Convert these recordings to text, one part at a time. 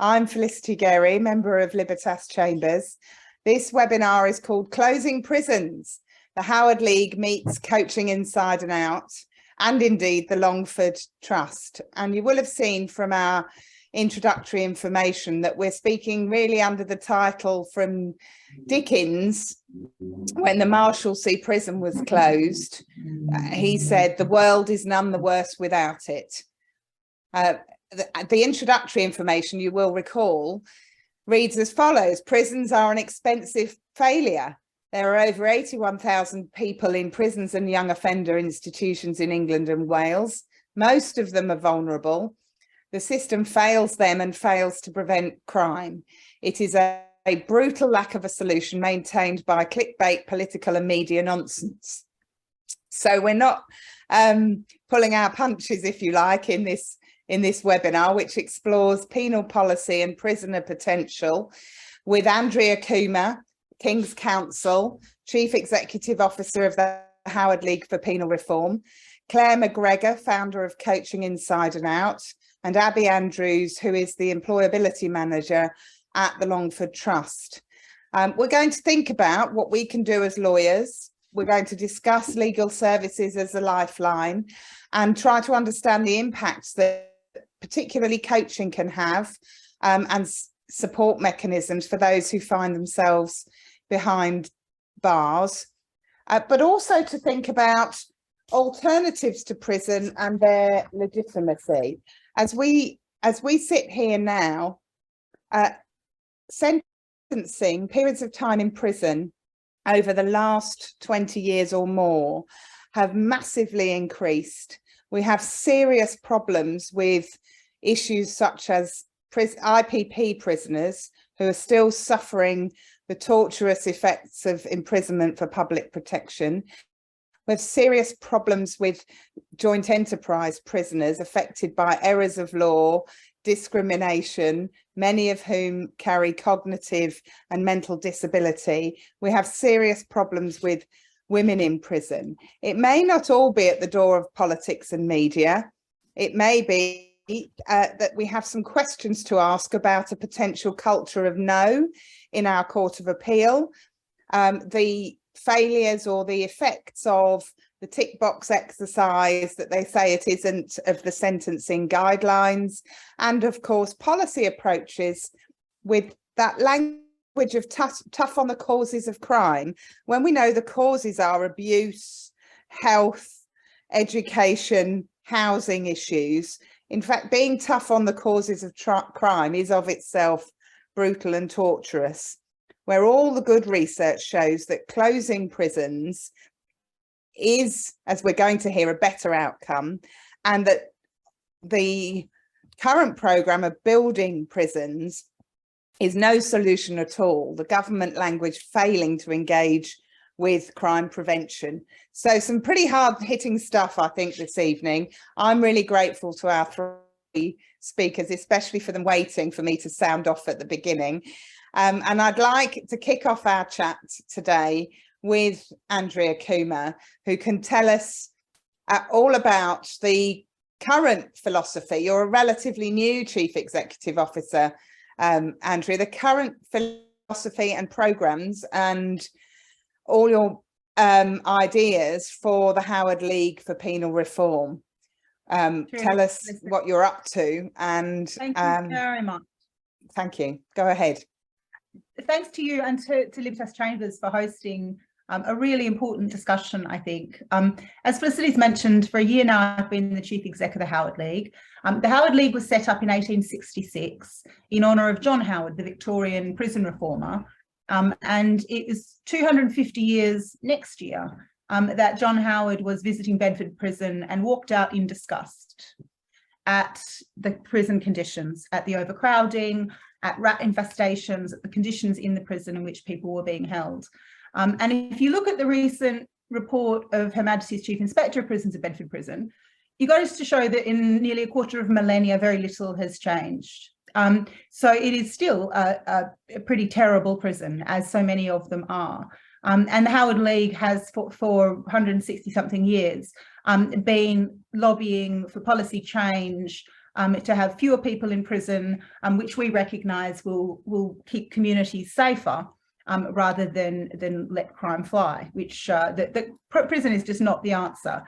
I'm Felicity Gerry, member of Libertas Chambers. This webinar is called Closing Prisons. The Howard League meets Coaching Inside and Out, and indeed the Longford Trust. And you will have seen from our introductory information that we're speaking really under the title from Dickens. When the Marshalsea prison was closed, he said, "The world is none the worse without it." The introductory information, you will recall, reads as follows: prisons are an expensive failure. There are over 81,000 people in prisons and young offender institutions in England and Wales. Most of them are vulnerable. The system fails them and fails to prevent crime. It is a brutal lack of a solution maintained by clickbait, political and media nonsense. So we're not pulling our punches, if you like, in this webinar, which explores penal policy and prisoner potential with Andrea Coomber, King's Counsel, Chief Executive Officer of the Howard League for Penal Reform, Clare McGregor, founder of Coaching Inside and Out, and Abby Andrews, who is the Employability Manager at the Longford Trust. We're going to think about what we can do as lawyers. We're going to discuss legal services as a lifeline and try to understand the impacts that particularly coaching can have and support mechanisms for those who find themselves behind bars, but also to think about alternatives to prison and their legitimacy. As we sit here now, sentencing, periods of time in prison over the last 20 years or more have massively increased. We have serious problems with issues such as IPP prisoners who are still suffering the torturous effects of imprisonment for public protection. We have serious problems with joint enterprise prisoners affected by errors of law, discrimination, many of whom carry cognitive and mental disability. We have serious problems with women in prison. It may not all be at the door of politics and media. It may be that we have some questions to ask about a potential culture of no in our Court of Appeal, the failures or the effects of the tick box exercise that they say it isn't of the sentencing guidelines, and of course policy approaches with that language of tough on the causes of crime, when we know the causes are abuse, health, education, housing issues. In fact, being tough on the causes of crime is of itself brutal and torturous, where all the good research shows that closing prisons is, as we're going to hear, a better outcome, and that the current programme of building prisons is no solution at all. The government language failing to engage with crime prevention. So some pretty hard-hitting stuff, I think, this evening. I'm really grateful to our three speakers, especially for them waiting for me to sound off at the beginning. And I'd like to kick off our chat today with Andrea Coomber, who can tell us all about the current philosophy. You're a relatively new Chief Executive Officer, Andrea, the current philosophy and programmes and all your ideas for the Howard League for Penal Reform. Tell us what you're up to, and thank you very much. Thank you. Go ahead. Thanks to you and to Libertas Chambers for hosting a really important discussion, I think. As Felicity's mentioned, for a year now I've been the Chief Exec of the Howard League. The Howard League was set up in 1866 in honour of John Howard, the Victorian prison reformer. And it was 250 years next year that John Howard was visiting Bedford Prison and walked out in disgust at the prison conditions, at the overcrowding, at rat infestations, at the conditions in the prison in which people were being held. And if you look at the recent report of Her Majesty's Chief Inspector of Prisons of Bedford Prison, it goes to show that in nearly a quarter of a millennia, very little has changed. So it is still a pretty terrible prison, as so many of them are. And the Howard League has, for 160 something years, been lobbying for policy change, to have fewer people in prison, which we recognise will keep communities safer, rather than let crime fly, which prison is just not the answer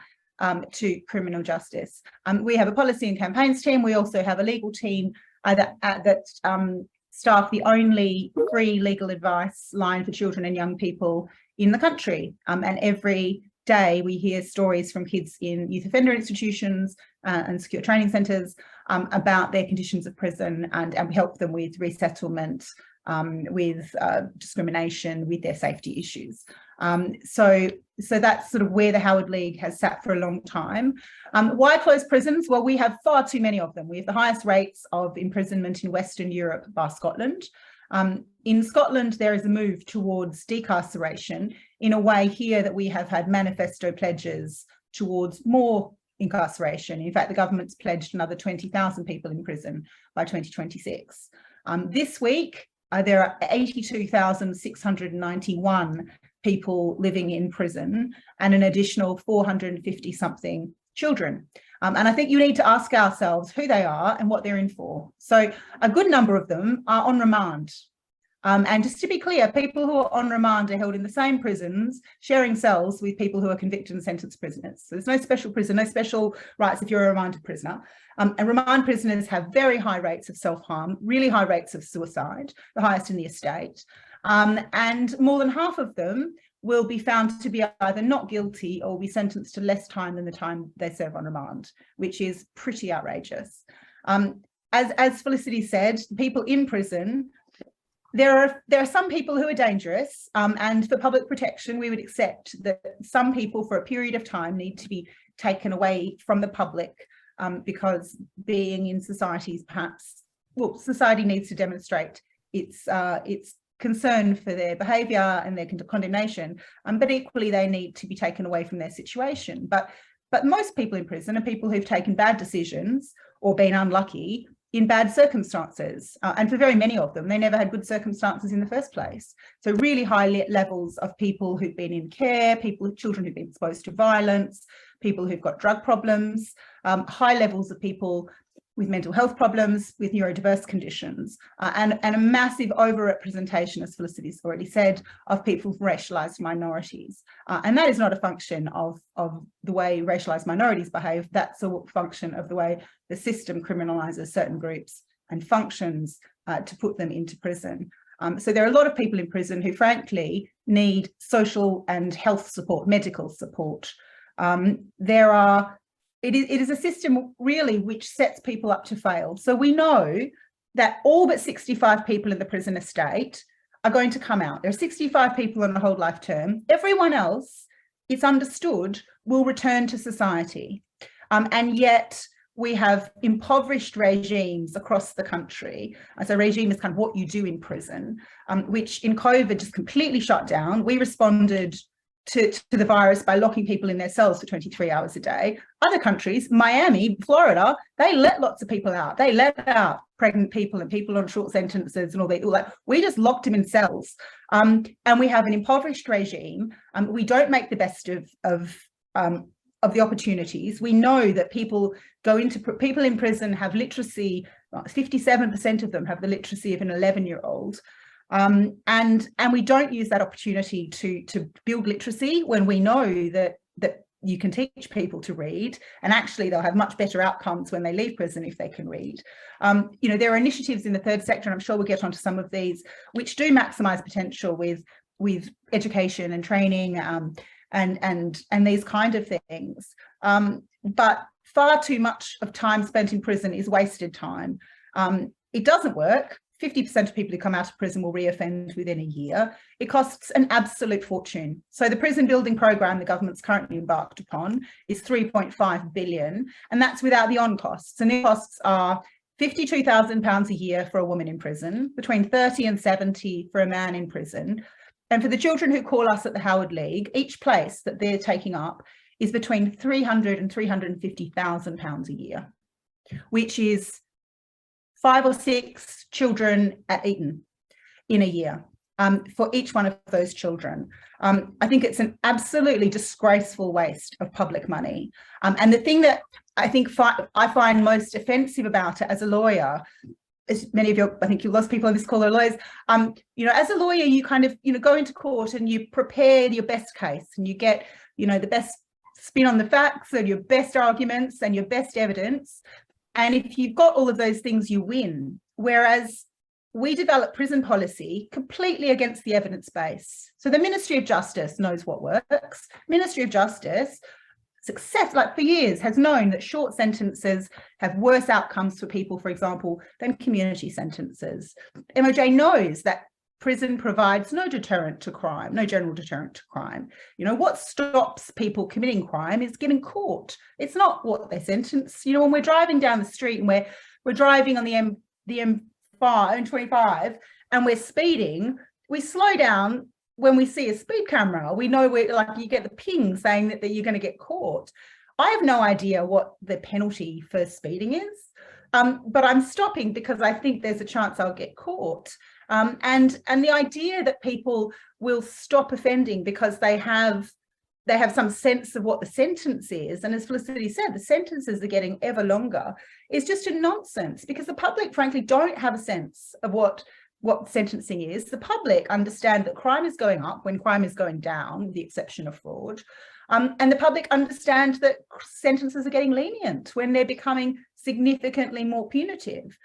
to criminal justice. We have a policy and campaigns team. We also have a legal team that staff the only free legal advice line for children and young people in the country. And every day we hear stories from kids in youth offender institutions and secure training centres about their conditions of prison, and we help them with resettlement, with discrimination, with their safety issues. So that's sort of where the Howard League has sat for a long time. Why close prisons? Well, we have far too many of them. We have the highest rates of imprisonment in Western Europe by Scotland. In Scotland, there is a move towards decarceration in a way here that we have had manifesto pledges towards more incarceration. In fact, the government's pledged another 20,000 people in prison by 2026. This week, there are 82,691 people living in prison and an additional 450-something children. And I think you need to ask ourselves who they are and what they're in for. So a good number of them are on remand. And just to be clear, people who are on remand are held in the same prisons, sharing cells with people who are convicted and sentenced prisoners. So there's no special prison, no special rights if you're a remanded prisoner. And remand prisoners have very high rates of self-harm, really high rates of suicide, the highest in the estate. And more than half of them will be found to be either not guilty or be sentenced to less time than the time they serve on remand, which is pretty outrageous. As Felicity said, people in prison, there are some people who are dangerous, and for public protection, we would accept that some people for a period of time need to be taken away from the public because being in society is perhaps, well, society needs to demonstrate its concern for their behaviour and their condemnation, but equally they need to be taken away from their situation. But most people in prison are people who've taken bad decisions or been unlucky in bad circumstances, and for very many of them, they never had good circumstances in the first place. So really high levels of people who've been in care, children who've been exposed to violence, people who've got drug problems, high levels of people with mental health problems, with neurodiverse conditions, and a massive overrepresentation, as Felicity's already said, of people from racialised minorities. And that is not a function of the way racialised minorities behave, that's a function of the way the system criminalises certain groups and functions to put them into prison. So there are a lot of people in prison who frankly need social and health support, medical support. It is a system really which sets people up to fail. So we know that all but 65 people in the prison estate are going to come out. There are 65 people on a whole life term. Everyone else, it's understood, will return to society. And yet we have impoverished regimes across the country. So regime is kind of what you do in prison, which in COVID just completely shut down. We responded to the virus by locking people in their cells for 23 hours a day. Other countries, Miami, Florida, they let lots of people out. They let out pregnant people and people on short sentences and all that. We just locked them in cells. And we have an impoverished regime. We don't make the best of the opportunities. We know that people in prison have literacy. 57% of them have the literacy of an 11-year-old. And we don't use that opportunity to build literacy when we know that you can teach people to read, and actually they'll have much better outcomes when they leave prison if they can read. There are initiatives in the third sector, and I'm sure we'll get onto some of these, which do maximise potential with education and training and these kind of things. But far too much of time spent in prison is wasted time. It doesn't work. 50% of people who come out of prison will reoffend within a year. It costs an absolute fortune. So the prison building program the government's currently embarked upon is £3.5 billion, and that's without the on costs. And the costs are £52,000 a year for a woman in prison, between 30 and 70 for a man in prison. And for the children who call us at the Howard League, each place that they're taking up is between £300,000 and £350,000 a year, which is 5 or 6 children at Eton in a year. for each one of those children. I think it's an absolutely disgraceful waste of public money. And the thing that I think I find most offensive about it as a lawyer, as many of I think lots of people on this call are lawyers, as a lawyer, you kind of, go into court and you prepare your best case and you get, the best spin on the facts and your best arguments and your best evidence. And if you've got all of those things, you win. Whereas we develop prison policy completely against the evidence base. So the Ministry of Justice knows what works. Ministry of Justice, for years, has known that short sentences have worse outcomes for people, for example, than community sentences. MOJ knows that prison provides no deterrent to crime, no general deterrent to crime. What stops people committing crime is getting caught. It's not what they sentence. When we're driving down the street and we're driving on the M25 and we're speeding, we slow down when we see a speed camera. We know you get the ping saying that you're going to get caught. I have no idea what the penalty for speeding is, but I'm stopping because I think there's a chance I'll get caught. And the idea that people will stop offending because they have some sense of what the sentence is, and as Felicity said, the sentences are getting ever longer, is just a nonsense, because the public, frankly, don't have a sense of what sentencing is. The public understand that crime is going up when crime is going down, with the exception of fraud. And the public understand that sentences are getting lenient when they're becoming significantly more punitive.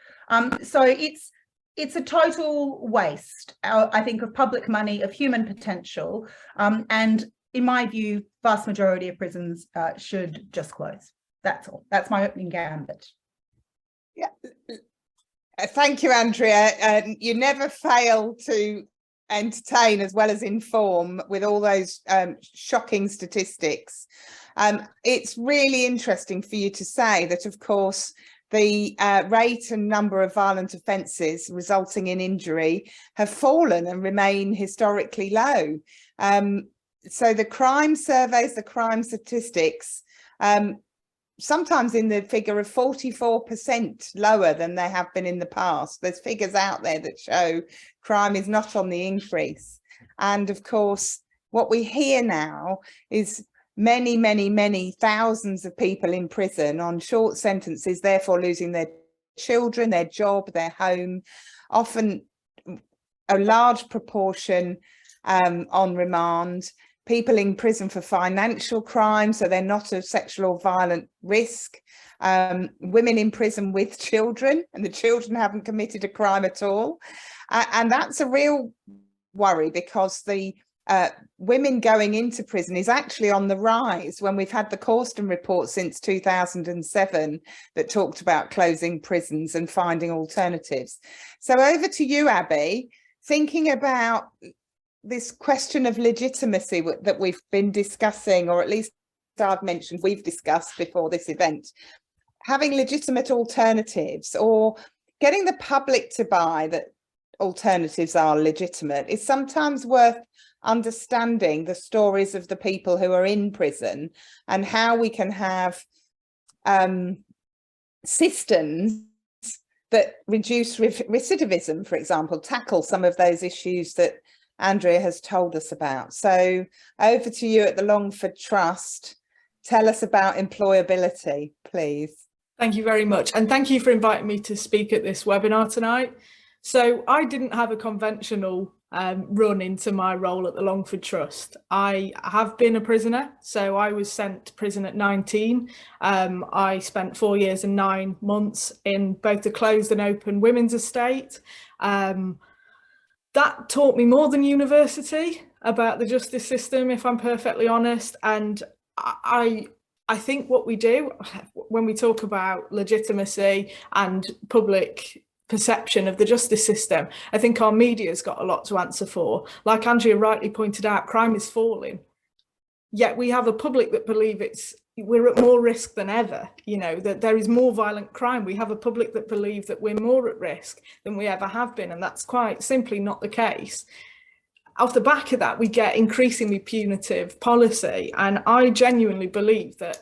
So it's a total waste, I think, of public money, of human potential, and in my view, vast majority of prisons should just close. That's all. That's my opening gambit. Yeah, thank you, Andrea. You never fail to entertain as well as inform with all those shocking statistics. It's really interesting for you to say that, of course, the rate and number of violent offences resulting in injury have fallen and remain historically low. So the crime surveys, the crime statistics, sometimes in the figure of 44% lower than they have been in the past. There's figures out there that show crime is not on the increase. And of course, what we hear now is many, many, many thousands of people in prison on short sentences, therefore losing their children, their job, their home, often a large proportion on remand. People in prison for financial crime, so they're not a sexual or violent risk. Women in prison with children, and the children haven't committed a crime at all. And that's a real worry, because the women going into prison is actually on the rise, when we've had the Corsten report since 2007 that talked about closing prisons and finding alternatives. So over to you, Abby, thinking about this question of legitimacy that we've been discussing, or at least I've mentioned we've discussed before this event. Having legitimate alternatives, or getting the public to buy that alternatives are legitimate, is sometimes worth understanding the stories of the people who are in prison, and how we can have systems that reduce recidivism, for example, tackle some of those issues that Andrea has told us about. So over to you at the Longford Trust. Tell us about employability, please. Thank you very much. And thank you for inviting me to speak at this webinar tonight. So I didn't have a conventional run into my role at the Longford Trust. I have been a prisoner, so I was sent to prison at 19. I spent 4 years and 9 months in both the closed and open women's estate. That taught me more than university about the justice system, if I'm perfectly honest. And I think what we do when we talk about legitimacy and public perception of the justice system, I think our media's got a lot to answer for. Like Andrea rightly pointed out, crime is falling. Yet we have a public that believe we're at more risk than ever, that there is more violent crime. We have a public that believe that we're more at risk than we ever have been, and that's quite simply not the case. Off the back of that, we get increasingly punitive policy, and I genuinely believe that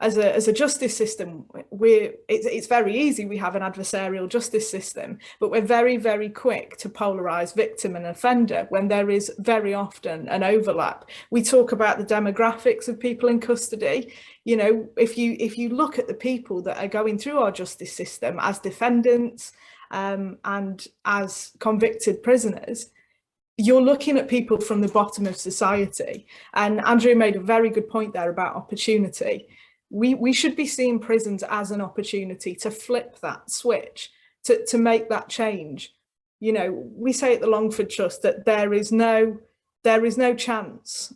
as a justice system, it's very easy. We have an adversarial justice system, but we're very, very quick to polarize victim and offender when there is very often an overlap. We talk about the demographics of people in custody. You know, if you look at the people that are going through our justice system as defendants and as convicted prisoners, you're looking at people from the bottom of society. And Andrea made a very good point there about opportunity. We should be seeing prisons as an opportunity to flip that switch, to make that change. You know, we say at the Longford Trust that there is no chance.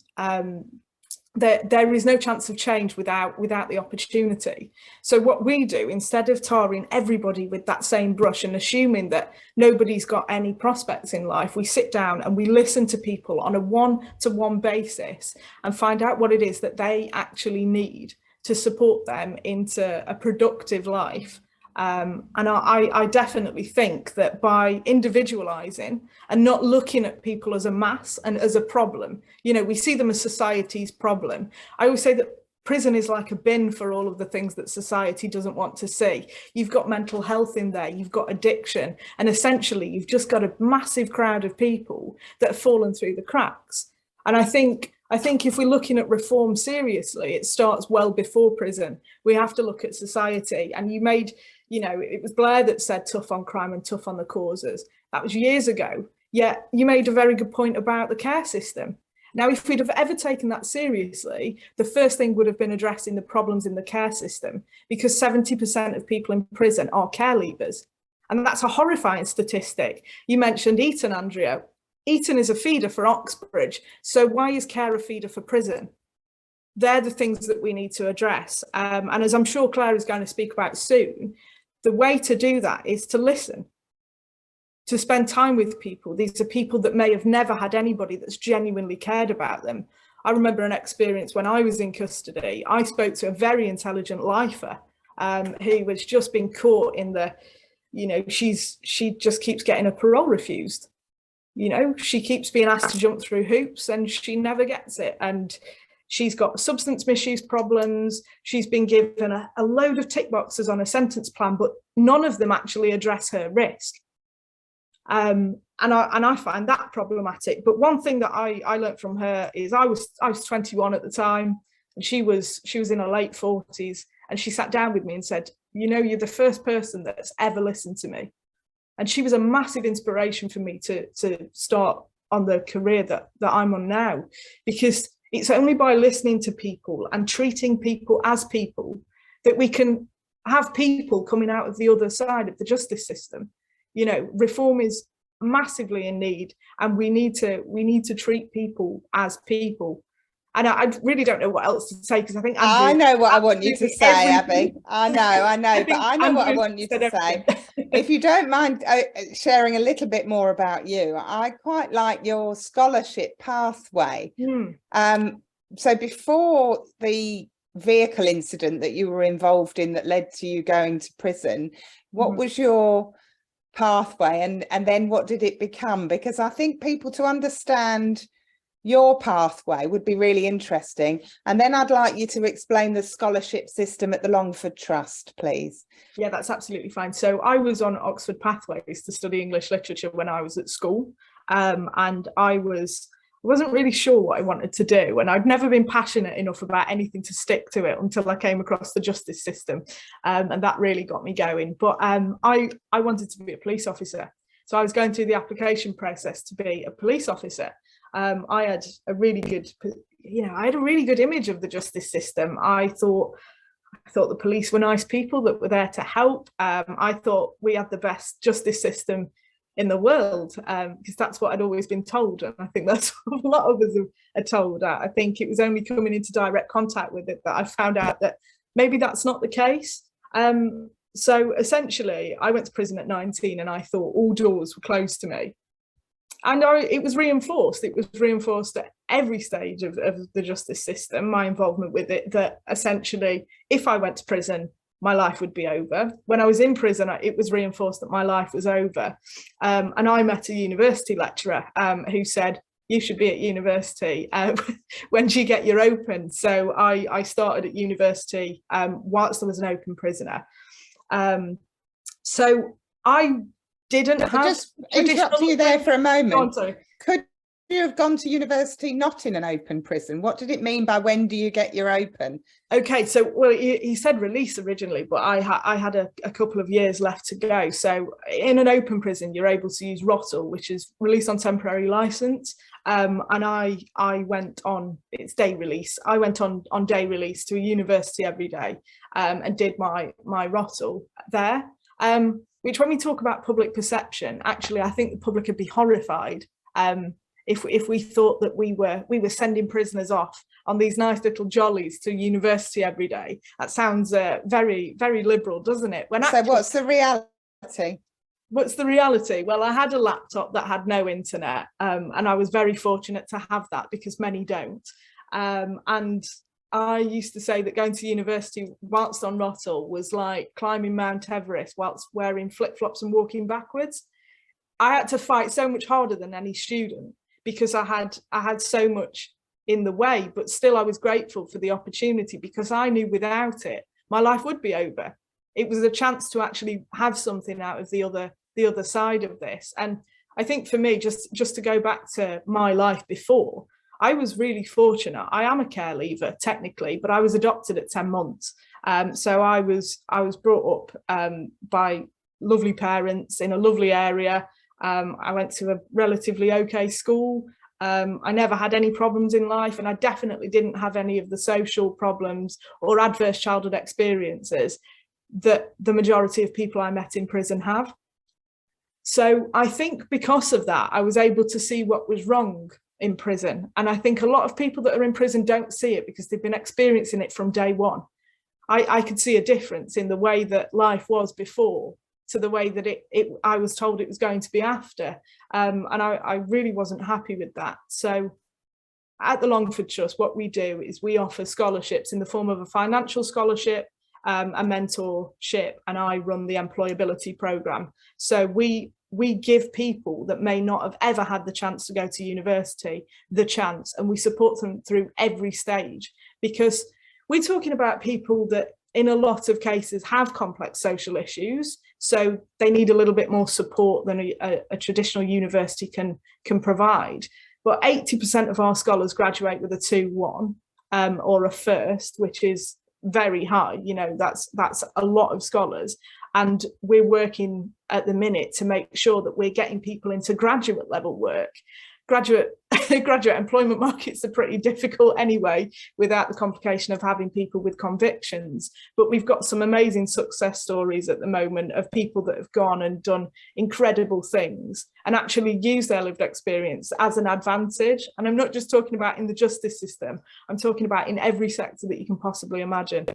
There is no chance of change without the opportunity. So what we do, instead of tarring everybody with that same brush and assuming that nobody's got any prospects in life, we sit down and we listen to people on a one-to-one basis and find out what it is that they actually need to support them into a productive life. And I definitely think that by individualising and not looking at people as a mass and as a problem, you know, we see them as society's problem. I always say that prison is like a bin for all of the things that society doesn't want to see. You've got mental health in there, you've got addiction, and essentially you've just got a massive crowd of people that have fallen through the cracks. And I think if we're looking at reform seriously, it starts well before prison. We have to look at society. And you made, you know, it was Blair that said tough on crime and tough on the causes. That was years ago. Yet you made a very good point about the care system. Now, if we'd have ever taken that seriously, the first thing would have been addressing the problems in the care system, because 70% of people in prison are care leavers. And that's a horrifying statistic. You mentioned Eton, Andrea. Eton is a feeder for Oxbridge. So why is care a feeder for prison? They're the things that we need to address. And as I'm sure Claire is going to speak about soon, the way to do that is to listen, to spend time with people. These are people that may have never had anybody that's genuinely cared about them. I remember an experience when I was in custody. I spoke to a very intelligent lifer who was just been caught in the, you know, she just keeps getting her parole refused. You know, she keeps being asked to jump through hoops and she never gets it. And she's got substance misuse problems. She's been given a load of tick boxes on a sentence plan, but none of them actually address her risk. And I find that problematic. But one thing that I learned from her is I was 21 at the time, and she was in her late 40s, and she sat down with me and said, you know, you're the first person that's ever listened to me. And she was a massive inspiration for me to start on the career that I'm on now, because it's only by listening to people and treating people as people that we can have people coming out of the other side of the justice system. You know, reform is massively in need, and we need to treat people as people. And I really don't know what else to say, because I think I know what I want you to say, Abby. I know, but I know what I want you to say. If you don't mind sharing a little bit more about you, I quite like your scholarship pathway. So before the vehicle incident that you were involved in that led to you going to prison, what was your pathway, and then what did it become? Because I think people, to understand your pathway, would be really interesting. And then I'd like you to explain the scholarship system at the Longford Trust, please. Yeah, that's absolutely fine. So I was on Oxford Pathways to study English literature when I was at school, and I wasn't really sure what I wanted to do, and I'd never been passionate enough about anything to stick to it until I came across the justice system, and that really got me going. But I wanted to be a police officer, so I was going through the application process to be a police officer. I had a really good, image of the justice system. I thought the police were nice people that were there to help. I thought we had the best justice system in the world, because that's what I'd always been told, and I think that's what a lot of us are told. I think it was only coming into direct contact with it that I found out that maybe that's not the case. So essentially, I went to prison at 19, and I thought all doors were closed to me. And it was reinforced. It was reinforced at every stage of the justice system, my involvement with it, that essentially, if I went to prison, my life would be over. When I was in prison, it was reinforced that my life was over. And I met a university lecturer who said, you should be at university. When do you get your open? So I started at university whilst I was an open prisoner. So I didn't have... Just interrupt you there for a moment. Sorry. Could you have gone to university not in an open prison? What did it mean by when do you get your open? Okay, so well, he said release originally, but I had a couple of years left to go. So in an open prison, you're able to use ROTL, which is release on temporary license. And I went on, it's day release. I went on day release to a university every day and did my ROTL there. Which, when we talk about public perception, actually, I think the public would be horrified if we thought that we were sending prisoners off on these nice little jollies to university every day. That sounds very, very liberal, doesn't it? So what's the reality? What's the reality? Well, I had a laptop that had no internet, and I was very fortunate to have that because many don't. And I used to say that going to university whilst on ROTL was like climbing Mount Everest whilst wearing flip-flops and walking backwards. I had to fight so much harder than any student because I had so much in the way, but still I was grateful for the opportunity because I knew without it, my life would be over. It was a chance to actually have something out of the other side of this. And I think for me, just to go back to my life before, I was really fortunate. I am a care leaver technically, but I was adopted at 10 months. So I was brought up by lovely parents in a lovely area. I went to a relatively okay school. I never had any problems in life, and I definitely didn't have any of the social problems or adverse childhood experiences that the majority of people I met in prison have. So I think because of that, I was able to see what was wrong in prison. And I think a lot of people that are in prison don't see it because they've been experiencing it from day one. I could see a difference in the way that life was before to the way that I was told it was going to be after. And I really wasn't happy with that. So at the Longford Trust, what we do is we offer scholarships in the form of a financial scholarship, a mentorship, and I run the employability programme. So we give people that may not have ever had the chance to go to university the chance, and we support them through every stage, because we're talking about people that in a lot of cases have complex social issues, so they need a little bit more support than a traditional university can provide. But 80% of our scholars graduate with a 2-1 or a first, which is very high. You know, that's a lot of scholars. And we're working at the minute to make sure that we're getting people into graduate level work. Graduate employment markets are pretty difficult anyway, without the complication of having people with convictions. But we've got some amazing success stories at the moment of people that have gone and done incredible things and actually use their lived experience as an advantage. And I'm not just talking about in the justice system, I'm talking about in every sector that you can possibly imagine.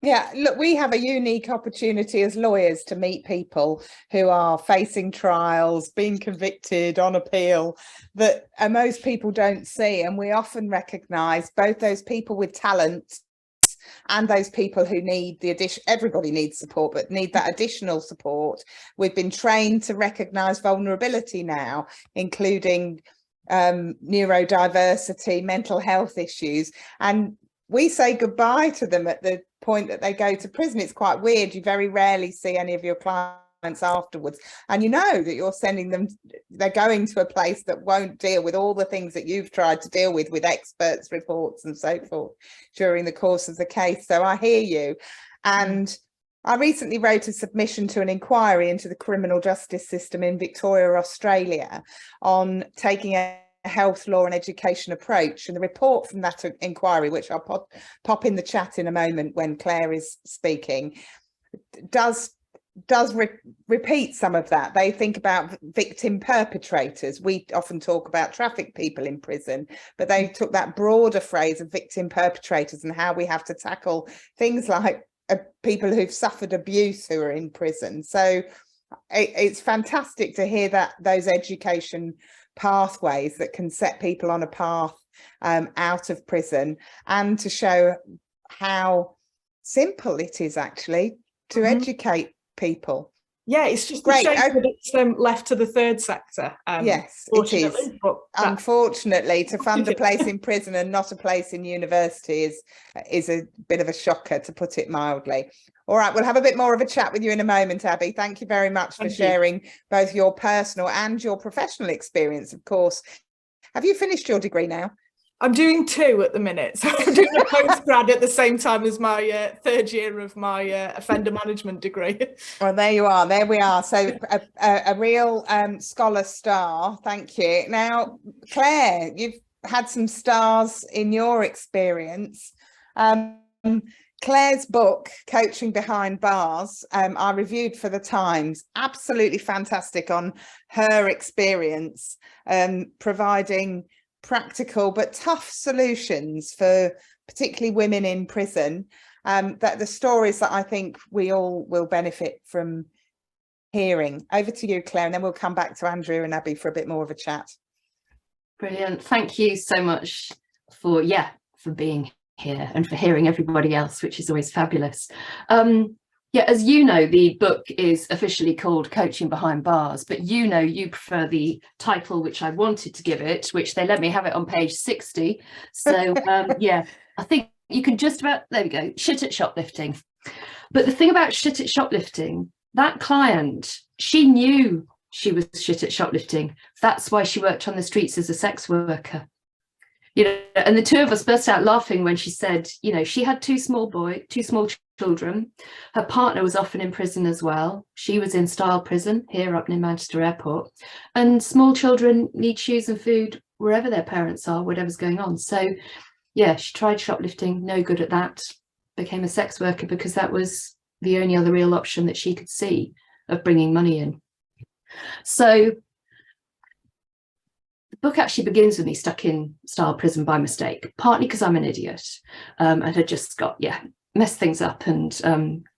Yeah, look, we have a unique opportunity as lawyers to meet people who are facing trials, being convicted on appeal, that most people don't see. And we often recognise both those people with talent and those people who need the addition. Everybody needs support, but need that additional support. We've been trained to recognise vulnerability now, including neurodiversity, mental health issues, and we say goodbye to them at the point that they go to prison. It's quite weird. You very rarely see any of your clients afterwards, and you know that you're sending them, they're going to a place that won't deal with all the things that you've tried to deal with experts' reports and so forth during the course of the case. So I hear you. And I recently wrote a submission to an inquiry into the criminal justice system in Victoria, Australia, on taking a health, law and education approach, and the report from that inquiry, which I'll pop in the chat in a moment when Claire is speaking, does repeat some of that. They think about victim perpetrators. We often talk about trafficked people in prison, but they took that broader phrase of victim perpetrators and how we have to tackle things like people who've suffered abuse who are in prison. So it's fantastic to hear that those education pathways that can set people on a path out of prison, and to show how simple it is actually to educate people. Yeah, it's just Great. a shame that it's left to the third sector. Yes, it is. But unfortunately, to fund a place in prison and not a place in university is a bit of a shocker, to put it mildly. All right, we'll have a bit more of a chat with you in a moment, Abby. Thank you very much for sharing both your personal and your professional experience, of course. Have you finished your degree now? I'm doing 2 at the minute. So I'm doing a postgrad at the same time as my third year of my offender management degree. Well, there you are. There we are. So a real scholar star. Thank you. Now, Claire, you've had some stars in your experience. Claire's book, Coaching Behind Bars, I reviewed for the Times. Absolutely fantastic on her experience, providing practical but tough solutions for particularly women in prison, that the stories that I think we all will benefit from hearing. Over to you, Claire, and then we'll come back to Andrew and Abby for a bit more of a chat. Brilliant. Thank you so much for being here and for hearing everybody else, which is always fabulous. As you know, the book is officially called Coaching Behind Bars, but you prefer the title which I wanted to give it, which they let me have it on page 60. So I think you can just about, there we go, shit at shoplifting. But the thing about shit at shoplifting, that client, she knew she was shit at shoplifting. That's why she worked on the streets as a sex worker. And the two of us burst out laughing when she said, she had two small children. Her partner was often in prison as well. She was in Style Prison here up near Manchester Airport. And small children need shoes and food wherever their parents are, whatever's going on. So, she tried shoplifting, no good at that, became a sex worker because that was the only other real option that she could see of bringing money in. So the book actually begins with me stuck in Style Prison by mistake, partly because I'm an idiot and had just got, messed things up and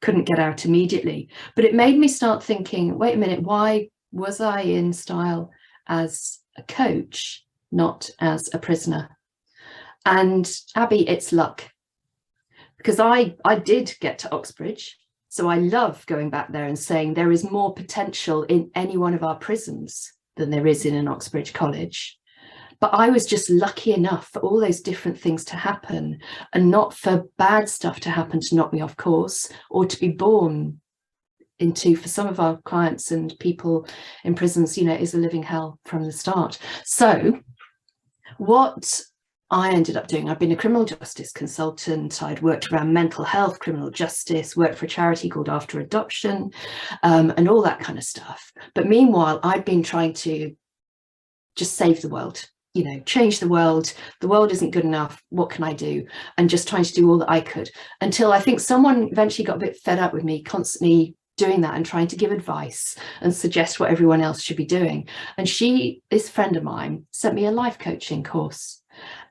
couldn't get out immediately. But it made me start thinking, wait a minute, why was I in Style as a coach, not as a prisoner? And Abby, it's luck, because I did get to Oxbridge. So I love going back there and saying there is more potential in any one of our prisons than there is in an Oxbridge college. But I was just lucky enough for all those different things to happen and not for bad stuff to happen to knock me off course or to be born into, for some of our clients and people in prisons, is a living hell from the start. So what I ended up doing, I've been a criminal justice consultant. I'd worked around mental health, criminal justice, worked for a charity called After Adoption, and all that kind of stuff. But meanwhile, I'd been trying to just save the world, change the world. The world isn't good enough. What can I do? And just trying to do all that I could, until I think someone eventually got a bit fed up with me constantly doing that and trying to give advice and suggest what everyone else should be doing. And this friend of mine, sent me a life coaching course.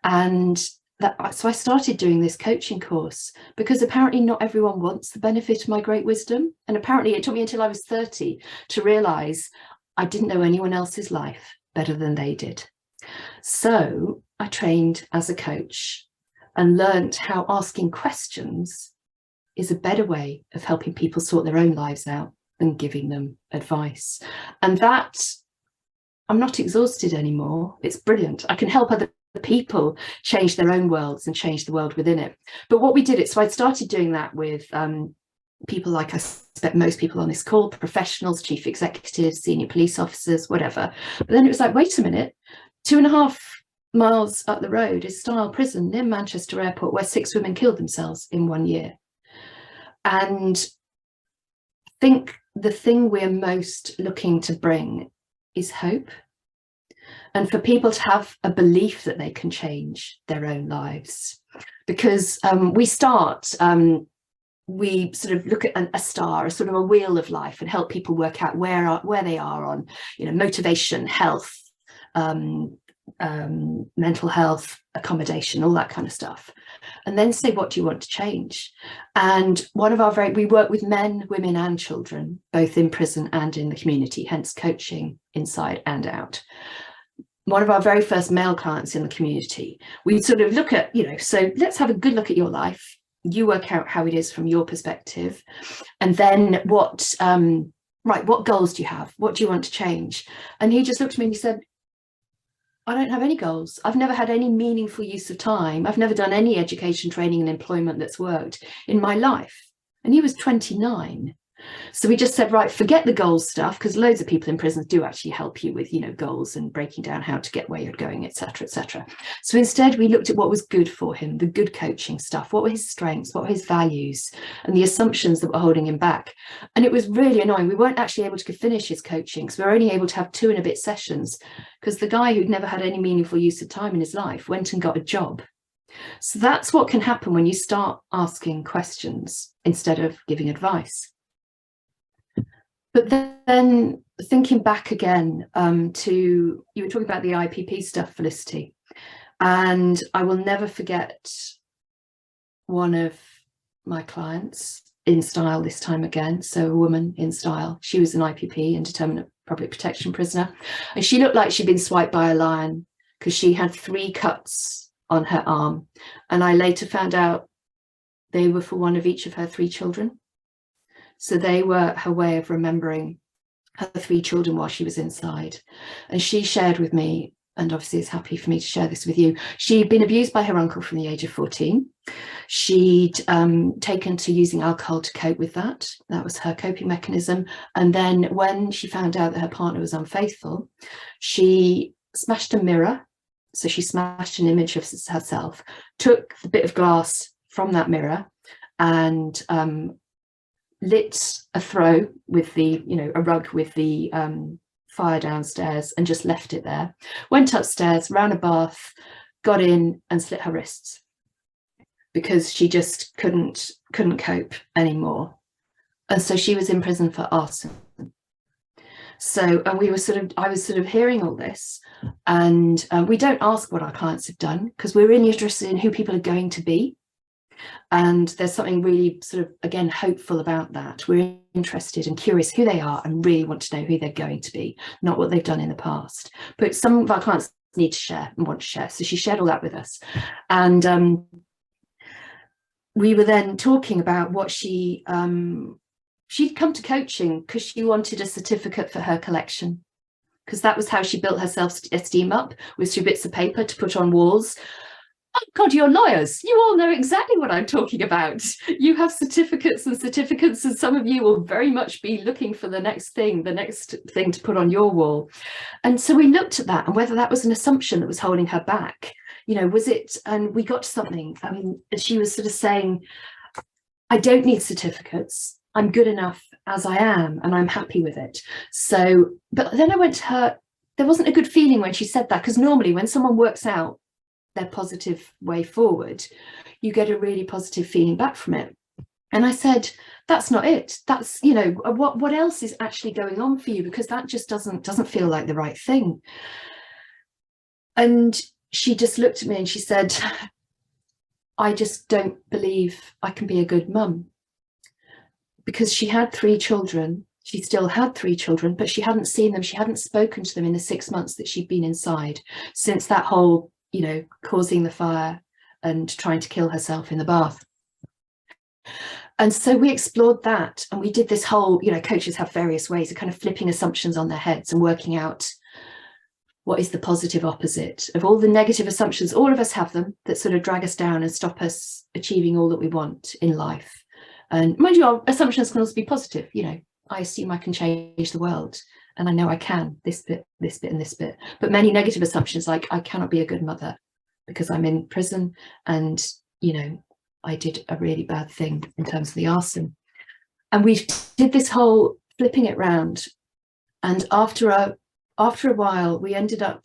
And so I started doing this coaching course because apparently not everyone wants the benefit of my great wisdom. And apparently it took me until I was 30 to realize I didn't know anyone else's life better than they did. So I trained as a coach and learned how asking questions is a better way of helping people sort their own lives out than giving them advice. And that, I'm not exhausted anymore. It's brilliant. I can help other people change their own worlds and change the world within it. But what we did, so I started doing that with people like I suspect most people on this call, professionals, chief executives, senior police officers, whatever. But then it was like, wait a minute, 2.5 miles up the road is Style Prison near Manchester Airport, where 6 women killed themselves in 1 year. And I think the thing we're most looking to bring is hope. And for people to have a belief that they can change their own lives. Because we sort of look at a star, a sort of a wheel of life, and help people work out where they are on, motivation, health, mental health, accommodation, all that kind of stuff. And then say, what do you want to change? And we work with men, women and children, both in prison and in the community, hence coaching inside and out. One of our very first male clients in the community, we sort of look at, so let's have a good look at your life. You work out how it is from your perspective. And then what right, what goals do you have? What do you want to change? And he just looked at me and he said, I don't have any goals. I've never had any meaningful use of time. I've never done any education, training and employment that's worked in my life. And he was 29. So we just said, right, forget the goals stuff, because loads of people in prisons do actually help you with, goals and breaking down how to get where you're going, etc., etc. So instead, we looked at what was good for him, the good coaching stuff, what were his strengths, what were his values, and the assumptions that were holding him back. And it was really annoying. We weren't actually able to finish his coaching, because we were only able to have 2 and a bit sessions, because the guy who'd never had any meaningful use of time in his life went and got a job. So that's what can happen when you start asking questions instead of giving advice. But then thinking back again to, you were talking about the IPP stuff, Felicity, and I will never forget one of my clients in Style this time again. So a woman in Style, she was an IPP, indeterminate public protection prisoner, and she looked like she'd been swiped by a lion because she had 3 cuts on her arm. And I later found out they were for one of each of her 3 children. So they were her way of remembering her 3 children while she was inside. And she shared with me, and obviously is happy for me to share this with you, she'd been abused by her uncle from the age of 14. She'd taken to using alcohol to cope with that. That was her coping mechanism. And then when she found out that her partner was unfaithful, she smashed a mirror. So she smashed an image of herself, took the bit of glass from that mirror and lit a throw with the, a rug with the fire downstairs, and just left it there. Went upstairs, ran a bath, got in and slit her wrists because she just couldn't cope anymore. And so she was in prison for arson. So, and I was sort of hearing all this, and we don't ask what our clients have done because we're really interested in who people are going to be. And there's something really sort of, again, hopeful about that. We're interested and curious who they are and really want to know who they're going to be, not what they've done in the past. But some of our clients need to share and want to share. So she shared all that with us. And we were then talking about what she'd come to coaching because she wanted a certificate for her collection, because that was how she built her self-esteem up, with 2 bits of paper to put on walls. Oh God, you're lawyers. You all know exactly what I'm talking about. You have certificates, and some of you will very much be looking for the next thing to put on your wall. And so we looked at that and whether that was an assumption that was holding her back. Was it, and we got to something. And she was sort of saying, I don't need certificates. I'm good enough as I am, and I'm happy with it. So, but then I went to her, there wasn't a good feeling when she said that, because normally when someone works out their positive way forward, you get a really positive feeling back from it. And I said, that's not it. That's, what else is actually going on for you? Because that just doesn't feel like the right thing. And she just looked at me and she said, I just don't believe I can be a good mum. Because she had 3 children. She still had 3 children, but she hadn't seen them. She hadn't spoken to them in the 6 months that she'd been inside, since that whole causing the fire and trying to kill herself in the bath. And so we explored that, and we did this whole, coaches have various ways of kind of flipping assumptions on their heads and working out what is the positive opposite of all the negative assumptions. All of us have them, that sort of drag us down and stop us achieving all that we want in life. And mind you, our assumptions can also be positive. I assume I can change the world, and I know I can, this bit, and this bit. But many negative assumptions, like I cannot be a good mother because I'm in prison, and, I did a really bad thing in terms of the arson. And we did this whole flipping it round. And after a while, we ended up,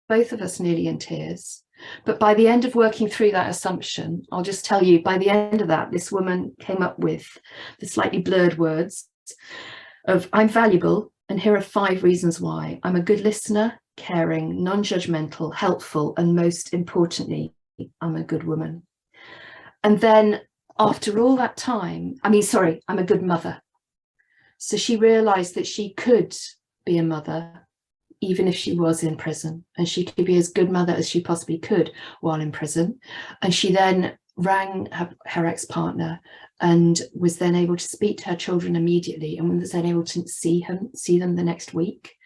both of us nearly in tears. But by the end of working through that assumption, I'll just tell you, by the end of that, this woman came up with the slightly blurred words of, I'm valuable, and here are 5 reasons why. I'm a good listener, caring, non-judgmental, helpful, and most importantly, I'm a good woman. And then after all that time, I'm a good mother. So she realized that she could be a mother even if she was in prison, and she could be as good mother as she possibly could while in prison. And she then rang her ex-partner and was then able to speak to her children immediately, and was then able to see them the next week.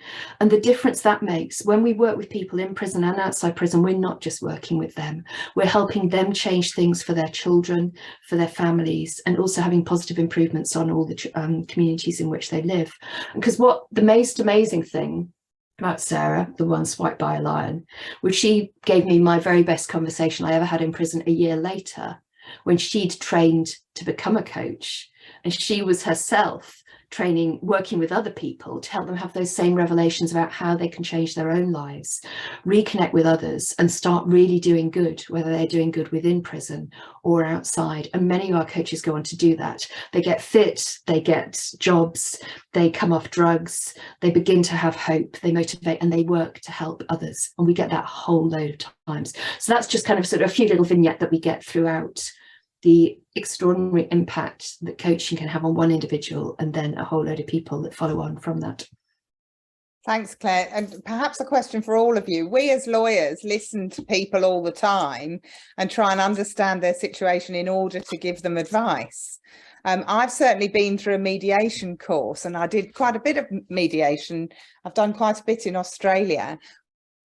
And the difference that makes when we work with people in prison and outside prison, we're not just working with them, we're helping them change things for their children, for their families, and also having positive improvements on all the communities in which they live. Because what the most amazing thing about Sarah, the one swiped by a lion, which she gave me my very best conversation I ever had in prison a year later, when she'd trained to become a coach, and she was herself training, working with other people to help them have those same revelations about how they can change their own lives, reconnect with others, and start really doing good, whether they're doing good within prison or outside. And many of our coaches go on to do that. They get fit, they get jobs, they come off drugs, they begin to have hope, they motivate, and they work to help others. And we get that a whole load of times. So that's just kind of sort of a few little vignettes that we get throughout the extraordinary impact that coaching can have on one individual, and then a whole load of people that follow on from that. Thanks, Claire. And perhaps a question for all of you. We as lawyers listen to people all the time and try and understand their situation in order to give them advice. I've certainly been through a mediation course, and I did quite a bit of mediation. I've done quite a bit in Australia,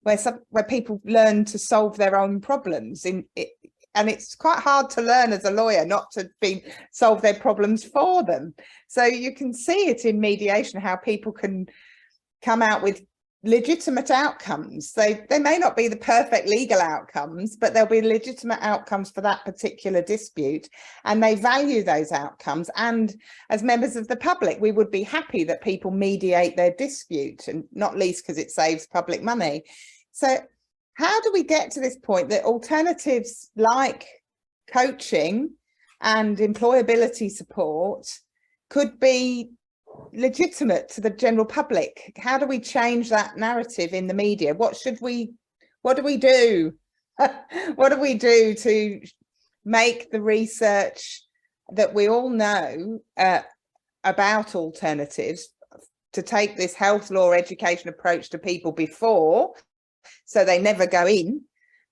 where people learn to solve their own problems and it's quite hard to learn as a lawyer not to solve their problems for them. So you can see it in mediation, how people can come out with legitimate outcomes. They may not be the perfect legal outcomes, but there'll be legitimate outcomes for that particular dispute, and they value those outcomes. And as members of the public, we would be happy that people mediate their dispute, and not least because it saves public money. So how do we get to this point that alternatives like coaching and employability support could be legitimate to the general public? How do we change that narrative in the media? What do we do? What do we do to make the research that we all know about alternatives, to take this health law education approach to people before, so they never go in,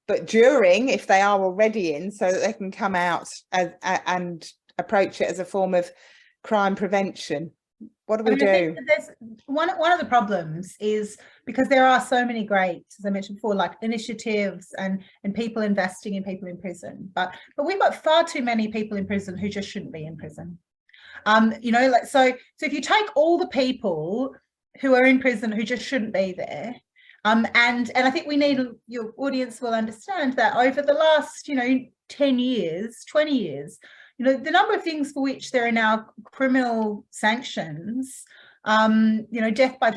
but during, if they are already in, so that they can come out and approach it as a form of crime prevention? What do we do? There's one of the problems is because there are so many great, as I mentioned before, like initiatives and people investing in people in prison, but we've got far too many people in prison who just shouldn't be in prison. You know, like so if you take all the people who are in prison who just shouldn't be there, and I think your audience will understand that over the last, 10 years, 20 years, the number of things for which there are now criminal sanctions, death by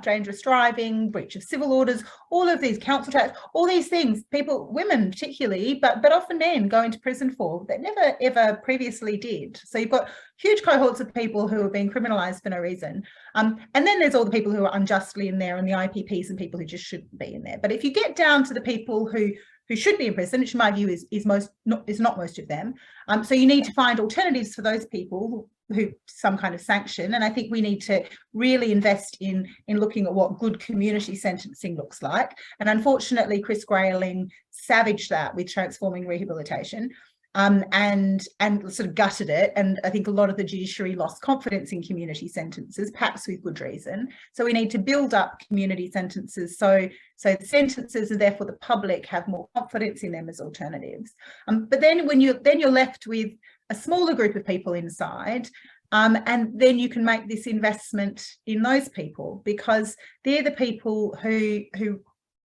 dangerous driving, breach of civil orders, all of these, council tax, all these things, women particularly, but often men go into prison for that never ever previously did. So you've got huge cohorts of people who are being criminalised for no reason. And then there's all the people who are unjustly in there, and the IPPs and people who just shouldn't be in there. But if you get down to the people who should be in prison, which in my view is not most of them. So you need to find alternatives for those people who some kind of sanction. And I think we need to really invest in looking at what good community sentencing looks like. And unfortunately, Chris Grayling savaged that with transforming rehabilitation. And sort of gutted it. And I think a lot of the judiciary lost confidence in community sentences, perhaps with good reason. So we need to build up community sentences so the sentences and therefore the public have more confidence in them as alternatives. But then you're left with a smaller group of people inside, and then you can make this investment in those people, because they're the people who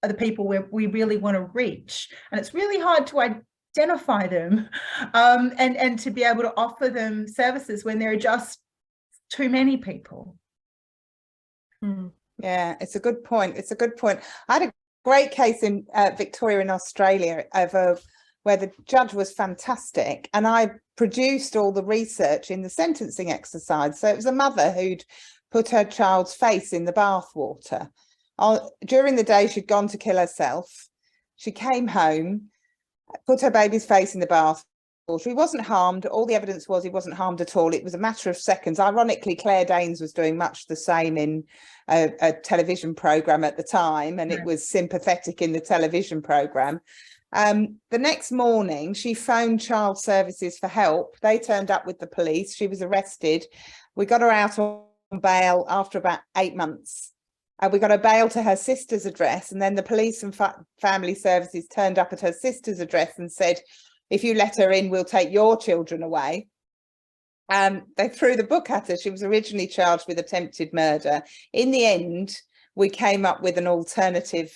are the people where we really want to reach. And it's really hard to identify them and to be able to offer them services when there are just too many people. Yeah, it's a good point. I had a great case in Victoria in Australia where the judge was fantastic, and I produced all the research in the sentencing exercise. So it was a mother who'd put her child's face in the bath water. During the day, she'd gone to kill herself. She came home, put her baby's face in the bath water. He wasn't harmed. All the evidence was he wasn't harmed at all. It was a matter of seconds. Ironically, Claire Danes was doing much the same in a television programme at the time, and it was sympathetic in the television programme. The next morning, she phoned Child Services for help. They turned up with the police. She was arrested. We got her out on bail after about 8 months. We got her bail to her sister's address, and then the police and family services turned up at her sister's address and said, if you let her in, we'll take your children away. They threw the book at her. She was originally charged with attempted murder. In the end, we came up with an alternative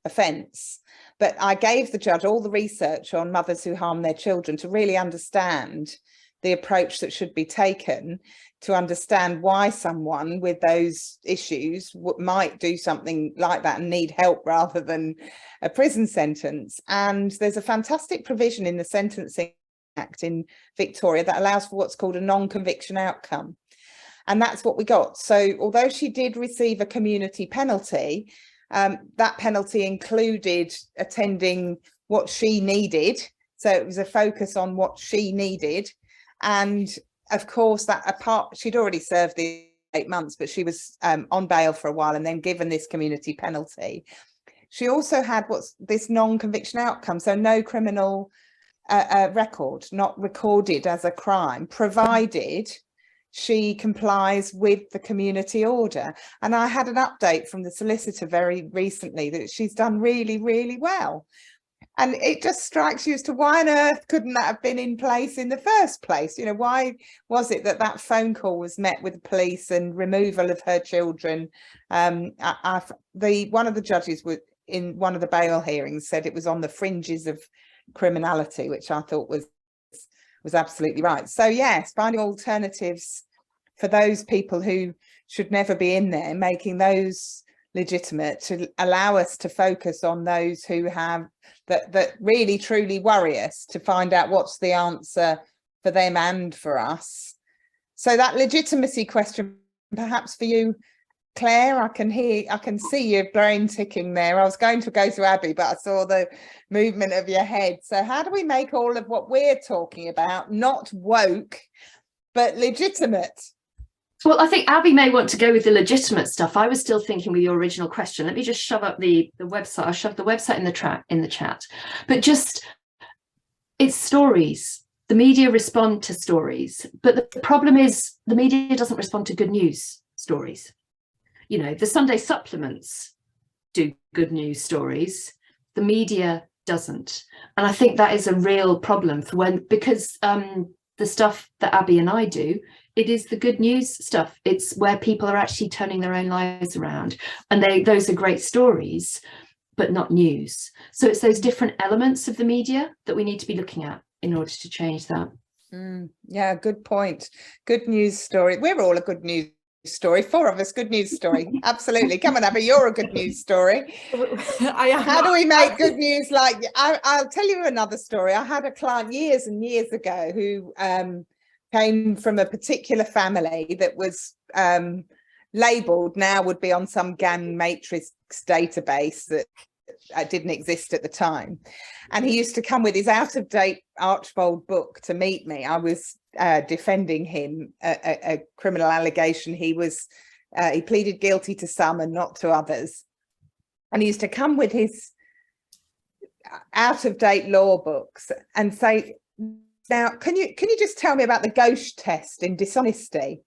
offence. But I gave the judge all the research on mothers who harm their children to really understand the approach that should be taken, to understand why someone with those issues might do something like that and need help rather than a prison sentence. And there's a fantastic provision in the Sentencing Act in Victoria that allows for what's called a non-conviction outcome. And that's what we got. So although she did receive a community penalty, that penalty included attending what she needed. So it was a focus on what she needed. And of course, that apart, she'd already served the 8 months, but she was on bail for a while and then given this community penalty. She also had what's this non-conviction outcome. So no criminal record, not recorded as a crime, provided she complies with the community order. And I had an update from the solicitor very recently that she's done really, really well. And it just strikes you as to why on earth couldn't that have been in place in the first place? You know, why was it that that phone call was met with the police and removal of her children? One of the judges in one of the bail hearings said it was on the fringes of criminality, which I thought was absolutely right. So yes, finding alternatives for those people who should never be in there, making those legitimate, to allow us to focus on those who have that really truly worry us, to find out what's the answer for them and for us. So that legitimacy question, perhaps for you, Claire, I can see your brain ticking there. I was going to go to Abby, but I saw the movement of your head. So how do we make all of what we're talking about not woke, but legitimate? Well, I think Abby may want to go with the legitimate stuff. I was still thinking with your original question. Let me just shove up the website. I'll shove the website in the chat. But just, it's stories. The media respond to stories. But the problem is the media doesn't respond to good news stories. You know, the Sunday supplements do good news stories. The media doesn't. And I think that is a real problem for because the stuff that Abby and I do, it is the good news stuff. It's where people are actually turning their own lives around. And those are great stories, but not news. So it's those different elements of the media that we need to be looking at in order to change that. Yeah, good point. Good news story. We're all a good news story. 4 of us, good news story. Absolutely. Come on, Abby, you're a good news story. How do we make good news? Like, I'll tell you another story. I had a client years and years ago who came from a particular family that was labelled, now would be on some gang matrix database that didn't exist at the time. And he used to come with his out-of-date Archbold book to meet me. I was defending him, a criminal allegation. He pleaded guilty to some and not to others. And he used to come with his out-of-date law books and say, now, can you just tell me about the gauche test in dishonesty?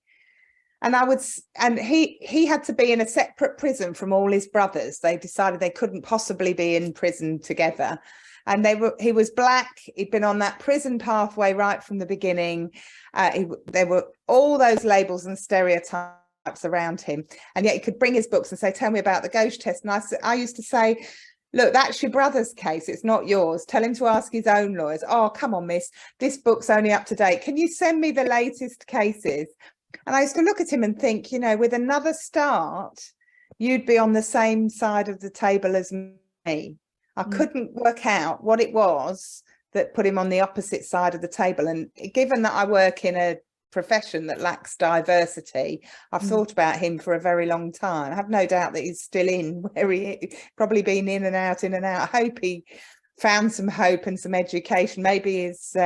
And he had to be in a separate prison from all his brothers. They decided they couldn't possibly be in prison together. And he was black. He'd been on that prison pathway right from the beginning. There were all those labels and stereotypes around him. And yet he could bring his books and say, tell me about the gauche test. And I used to say, look, that's your brother's case. It's not yours. Tell him to ask his own lawyers. Oh, come on, miss. This book's only up to date. Can you send me the latest cases? And I used to look at him and think, you know, with another start, you'd be on the same side of the table as me. I couldn't work out what it was that put him on the opposite side of the table. And given that I work in a profession that lacks diversity, I've thought about him for a very long time. I have no doubt that he's still in where he probably been in and out. I hope he found some hope and some education. Maybe he's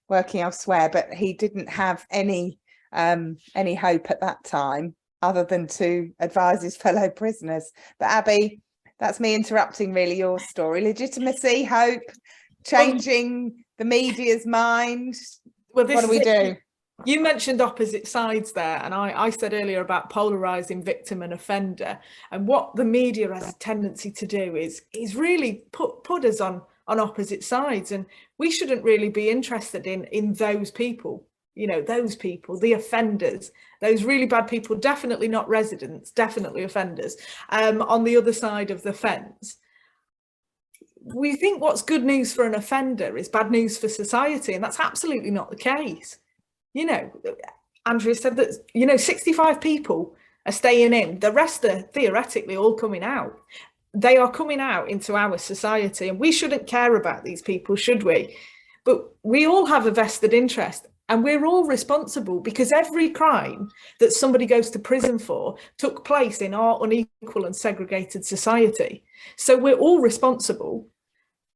working elsewhere, but he didn't have any hope at that time other than to advise his fellow prisoners. But Abby, That's me interrupting really your story. Legitimacy, hope, changing the media's mind. Well, what do we do? You mentioned opposite sides there, and I said earlier about polarising victim and offender, and what the media has a tendency to do is really put us on opposite sides, and we shouldn't really be interested in those people, you know, those people, the offenders, those really bad people, definitely not residents, definitely offenders, on the other side of the fence. We think what's good news for an offender is bad news for society, and that's absolutely not the case. You know, Andrea said that, you know, 65 people are staying in, the rest are theoretically all coming out. They are coming out into our society, and we shouldn't care about these people, should we? But we all have a vested interest, and we're all responsible, because every crime that somebody goes to prison for took place in our unequal and segregated society. So we're all responsible.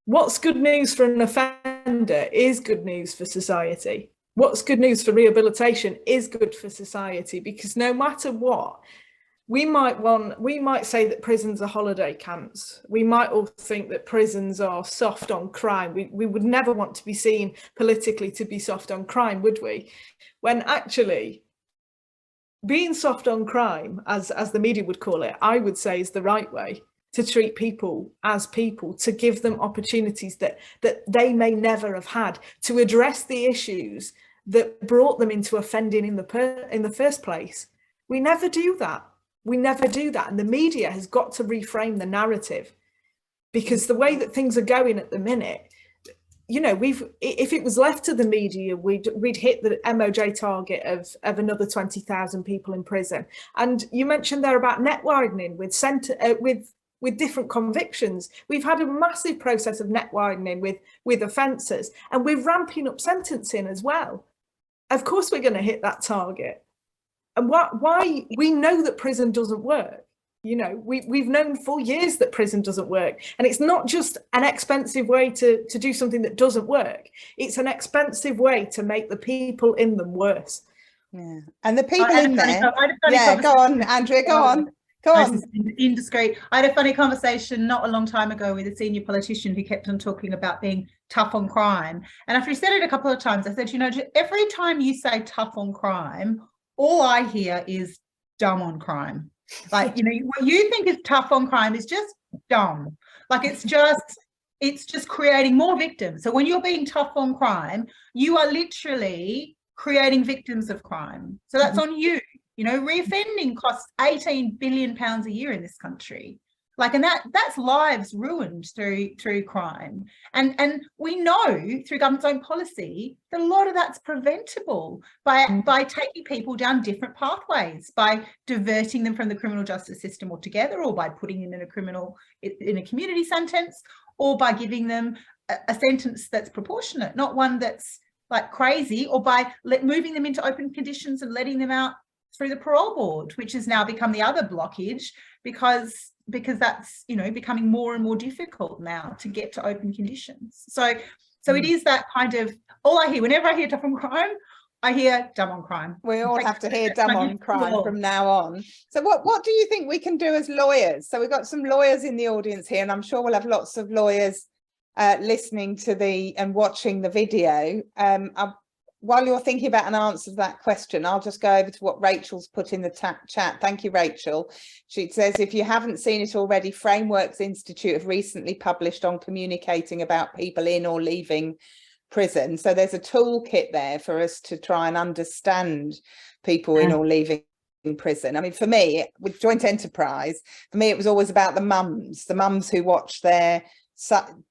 What's good news for an offender is good news for society. What's good news for rehabilitation is good for society, because no matter what, we might say that prisons are holiday camps. We might all think that prisons are soft on crime. We would never want to be seen politically to be soft on crime, would we? When actually being soft on crime, as the media would call it, I would say is the right way to treat people as people, to give them opportunities that they may never have had, to address the issues that brought them into offending in the first place. We never do that. We never do that. And the media has got to reframe the narrative, because the way that things are going at the minute, you know, if it was left to the media, we'd hit the MOJ target of another 20,000 people in prison. And you mentioned there about net widening with different convictions. We've had a massive process of net widening with offences, and we're ramping up sentencing as well. Of course we're going to hit that target. And why we know that prison doesn't work. You know, we've known for years that prison doesn't work. And it's not just an expensive way to do something that doesn't work. It's an expensive way to make the people in them worse. Yeah. And the people in there. Go on, Andrea, go on. Indiscreet. I had a funny conversation not a long time ago with a senior politician who kept on talking about being tough on crime. And after he said it a couple of times, I said, you know, every time you say tough on crime, all I hear is dumb on crime. Like, you know, what you think is tough on crime is just dumb. Like, it's just creating more victims. So when you're being tough on crime, you are literally creating victims of crime. So that's on you. You know, reoffending costs £18 billion a year in this country. Like, and that's lives ruined through crime. And we know through government's own policy that a lot of that's preventable by taking people down different pathways, by diverting them from the criminal justice system altogether, or by putting them in a community sentence, or by giving them a sentence that's proportionate, not one that's like crazy, or by moving them into open conditions and letting them out through the parole board, which has now become the other blockage, because that's, you know, becoming more and more difficult now to get to open conditions. So it is that kind of, all I hear, whenever I hear tough on crime, I hear dumb on crime. We all have to hear dumb on crime from now on. So what do you think we can do as lawyers? So we've got some lawyers in the audience here, and I'm sure we'll have lots of lawyers listening to and watching the video. While you're thinking about an answer to that question, I'll just go over to what Rachel's put in the chat. Thank you, Rachel. She says, if you haven't seen it already, Frameworks Institute have recently published on communicating about people in or leaving prison. So there's a toolkit there for us to try and understand people in or leaving prison. I mean, for me, with joint enterprise, for me, it was always about the mums who watch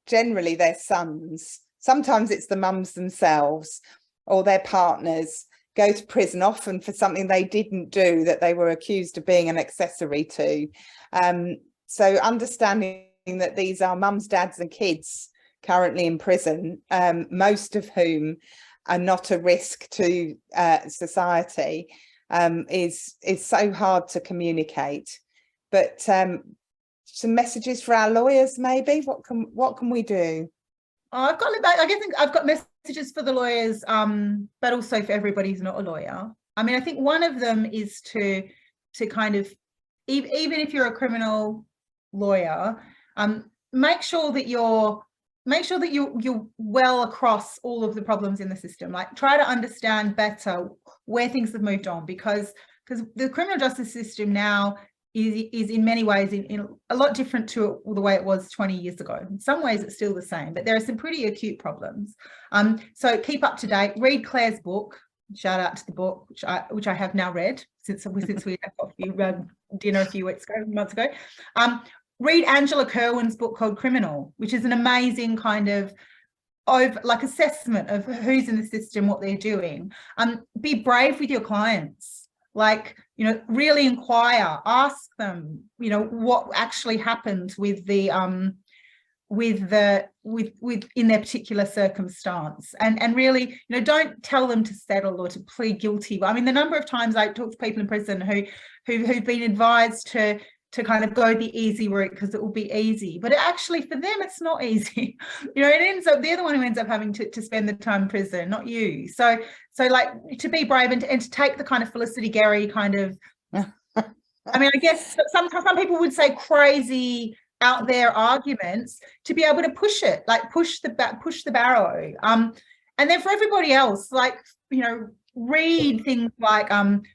generally their sons. Sometimes it's the mums themselves or their partners go to prison, often for something they didn't do that they were accused of being an accessory to. So understanding that these are mums, dads and kids currently in prison, most of whom are not a risk to society, is so hard to communicate. But some messages for our lawyers, maybe. What can we do? I think I've got messages for the lawyers, but also for everybody who's not a lawyer. I mean, I think one of them is to kind of, even if you're a criminal, lawyer, make sure that you're well across all of the problems in the system. Like, try to understand better where things have moved on, because the criminal justice system now is in many ways in a lot different to the way it was 20 years ago. In some ways it's still the same, but there are some pretty acute problems. So keep up to date. Read Clare's book. Shout out to the book, which I have now read since we had coffee dinner a few months ago. Read Angela Kerwin's book called Criminal, which is an amazing kind of assessment of who's in the system, what they're doing. Be brave with your clients. Like, you know, really inquire, ask them, you know, what actually happened with the in their particular circumstance, and really, you know, don't tell them to settle or to plead guilty. I mean, the number of times I talk to people in prison who've been advised to kind of go the easy route because it will be easy, but actually for them it's not easy. You know, it ends up, they're the one who ends up having to spend the time in prison, not you. So like, to be brave and to take the kind of Felicity Gerry kind of, I mean, I guess some people would say crazy out there arguments, to be able to push it, like push the barrow. And then for everybody else, like, you know, read things like,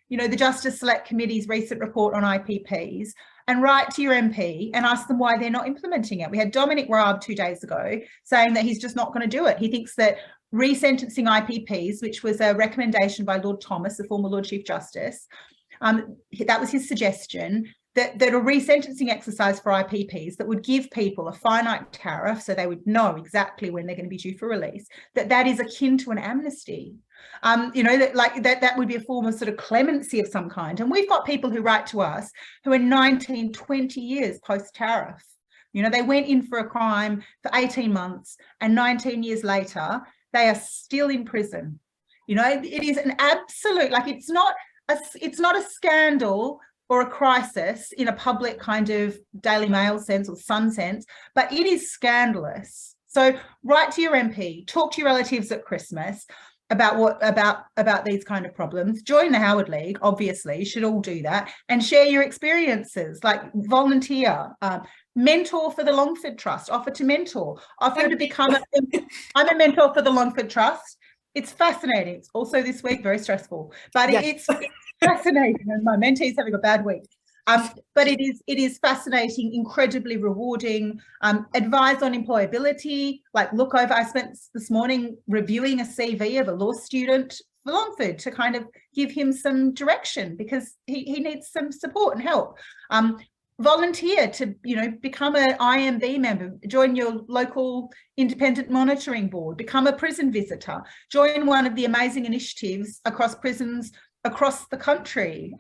you know, the Justice Select Committee's recent report on IPPs, and write to your MP and ask them why they're not implementing it. We had Dominic Raab 2 days ago saying that he's just not going to do it. He thinks that resentencing IPPs, which was a recommendation by Lord Thomas, the former Lord Chief Justice, that was his suggestion, that a resentencing exercise for IPPs that would give people a finite tariff so they would know exactly when they're going to be due for release, that is akin to an amnesty. You know, that would be a form of sort of clemency of some kind. And we've got people who write to us who are 19, 20 years post-tariff. You know, they went in for a crime for 18 months and 19 years later, they are still in prison. You know, it is an absolute, like, it's not a scandal or a crisis in a public kind of Daily Mail sense or Sun sense, but it is scandalous. So write to your MP, talk to your relatives at Christmas about these kind of problems. Join the Howard League, obviously, you should all do that, and share your experiences, like volunteer, mentor for the Longford Trust, offer to mentor, offer to become I'm a mentor for the Longford Trust. It's fascinating. It's also this week very stressful, but it's fascinating, and my mentee's having a bad week. But it is fascinating, incredibly rewarding. Advise on employability, like look over. I spent this morning reviewing a CV of a law student for Longford to kind of give him some direction, because he needs some support and help. Volunteer to, you know, become an IMB member, join your local independent monitoring board, become a prison visitor, join one of the amazing initiatives across prisons across the country.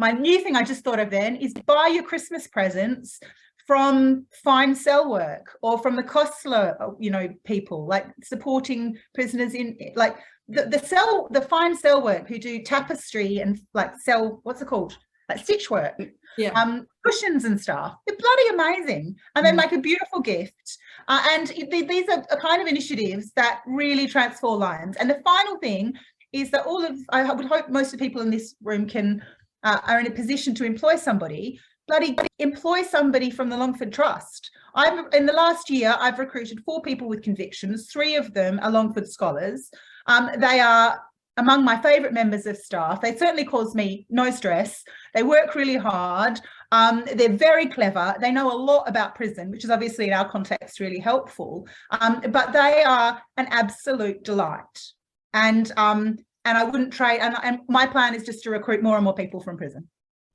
My new thing I just thought of then is buy your Christmas presents from Fine Cell Work or from the Kostler, you know, people, like supporting prisoners in, like the Fine Cell Work who do tapestry and like what's it called? Like stitch work, cushions and stuff. They're bloody amazing, and they make a beautiful gift. And these are kind of initiatives that really transform lives. And the final thing is that I would hope most of the people in this room are in a position to employ somebody. Bloody employ somebody from the Longford Trust. In the last year, I've recruited 4 people with convictions. 3 of them are Longford scholars. They are among my favourite members of staff. They certainly cause me no stress. They work really hard. They're very clever. They know a lot about prison, which is obviously in our context really helpful. But they are an absolute delight. And I wouldn't trade. And my plan is just to recruit more and more people from prison.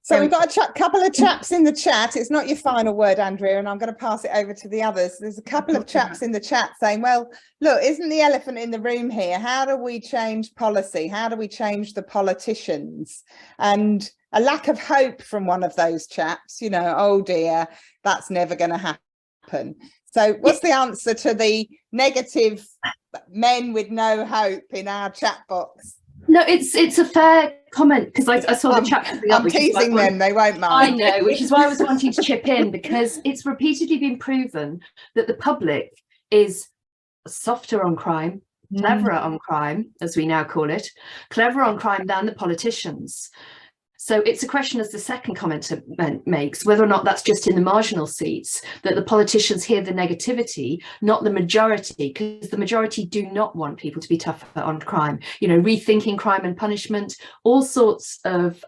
So we've got a couple of chaps in the chat. It's not your final word, Andrea, and I'm going to pass it over to the others. There's a couple of chaps in the chat saying, well, look, isn't the elephant in the room here? How do we change policy? How do we change the politicians? And a lack of hope from one of those chaps, you know, oh dear, that's never going to happen. So what's the answer to the negative men with no hope in our chat box? No, it's a fair comment, because I saw the chat. I'm teasing them, they won't mind. I know, which is why I was wanting to chip in, because it's repeatedly been proven that the public is softer on crime, cleverer on crime, as we now call it, cleverer on crime than the politicians. So it's a question, as the second commenter makes, whether or not that's just in the marginal seats, that the politicians hear the negativity, not the majority, because the majority do not want people to be tougher on crime. You know, rethinking crime and punishment, all sorts of